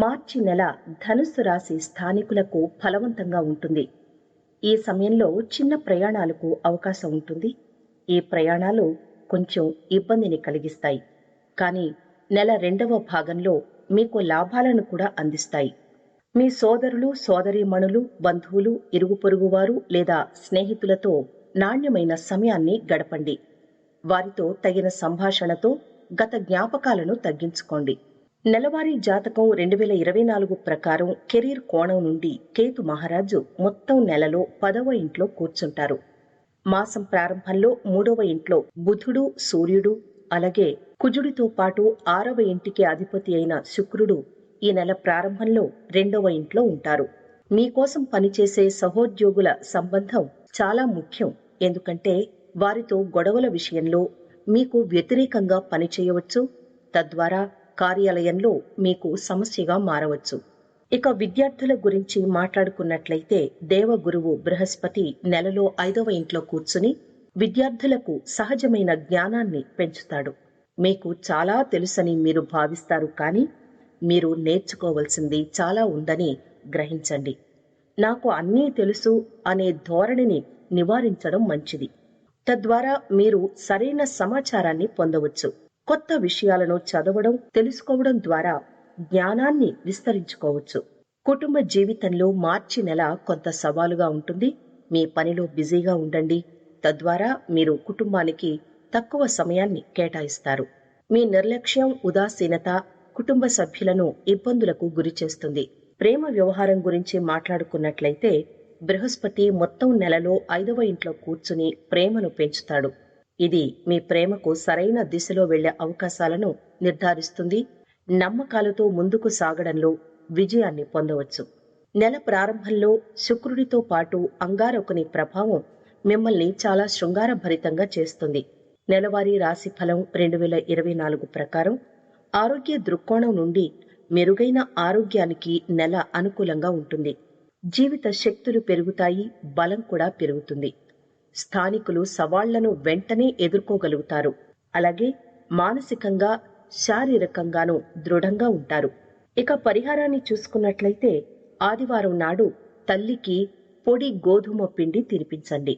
మార్చి నెల ధనుస్సు రాశి స్థానికులకు ఫలవంతంగా ఉంటుంది. ఈ సమయంలో చిన్న ప్రయాణాలకు అవకాశం ఉంటుంది. ఈ ప్రయాణాలు కొంచెం ఇబ్బందిని కలిగిస్తాయి, కానీ నెల రెండవ భాగంలో మీకు లాభాలను కూడా అందిస్తాయి. మీ సోదరులు, సోదరీమణులు, బంధువులు, ఇరుగు పొరుగువారు లేదా స్నేహితులతో నాణ్యమైన సమయాన్ని గడపండి. వారితో తగిన సంభాషణతో గత జ్ఞాపకాలను తగ్గించుకోండి. నెలవారీ జాతకం 2024 ప్రకారం కెరీర్ కోణం నుండి కేతు మహారాజు మొత్తం నెలలో 10వ ఇంట్లో కూర్చుంటారు. మాసం ప్రారంభంలో 3వ ఇంట్లో బుధుడు, సూర్యుడు, అలాగే కుజుడితో పాటు 6వ ఇంటికి అధిపతి అయిన శుక్రుడు ఈ నెల ప్రారంభంలో 2వ ఇంట్లో ఉంటారు. మీకోసం పనిచేసే సహోద్యోగుల సంబంధం చాలా ముఖ్యం. ఎందుకంటే వారితో గొడవల విషయంలో మీకు వ్యతిరేకంగా పనిచేయవచ్చు. తద్వారా కార్యాలయంలో మీకు సమస్యగా మారవచ్చు. ఇక విద్యార్థుల గురించి మాట్లాడుకున్నట్లయితే దేవగురువు బృహస్పతి నెలలో 5వ ఇంట్లో కూర్చుని విద్యార్థులకు సహజమైన జ్ఞానాన్ని పెంచుతాడు. మీకు చాలా తెలుసని మీరు భావిస్తారు, కానీ మీరు నేర్చుకోవలసింది చాలా ఉందని గ్రహించండి. నాకు అన్నీ తెలుసు అనే ధోరణిని నివారించడం మంచిది. తద్వారా మీరు సరైన సమాచారాన్ని పొందవచ్చు. కొత్త విషయాలను చదవడం, తెలుసుకోవడం ద్వారా జ్ఞానాన్ని విస్తరించుకోవచ్చు. కుటుంబ జీవితంలో మార్చి నెల కొంత సవాలుగా ఉంటుంది. మీ పనిలో బిజీగా ఉండండి. తద్వారా మీరు కుటుంబానికి తక్కువ సమయాన్ని కేటాయిస్తారు. మీ నిర్లక్ష్యం, ఉదాసీనత కుటుంబ సభ్యులను ఇబ్బందులకు గురిచేస్తుంది. ప్రేమ వ్యవహారం గురించి మాట్లాడుకున్నట్లయితే బృహస్పతి మొత్తం నెలలో 5వ ఇంట్లో కూర్చుని ప్రేమను పెంచుతాడు. ఇది మీ ప్రేమకు సరైన దిశలో వెళ్లే అవకాశాలను నిర్ధారిస్తుంది. నమ్మకాలతో ముందుకు సాగడంలో విజయాన్ని పొందవచ్చు. నెల ప్రారంభంలో శుక్రుడితో పాటు అంగారకుని ప్రభావం మిమ్మల్ని చాలా శృంగారభరితంగా చేస్తుంది. నెలవారీ రాశి ఫలం 2024 ప్రకారం ఆరోగ్య దృక్కోణం నుండి మెరుగైన ఆరోగ్యానికి నెల అనుకూలంగా ఉంటుంది. జీవిత శక్తులు పెరుగుతాయి, బలం కూడా పెరుగుతుంది. స్థానికులు సవాళ్లను వెంటనే ఎదుర్కోగలుగుతారు. అలాగే మానసికంగా, శారీరకంగానూ దృఢంగా ఉంటారు. ఇక పరిహారాన్ని చూసుకున్నట్లయితే ఆదివారం నాడు తల్లికి పొడి గోధుమ పిండి తినిపించండి.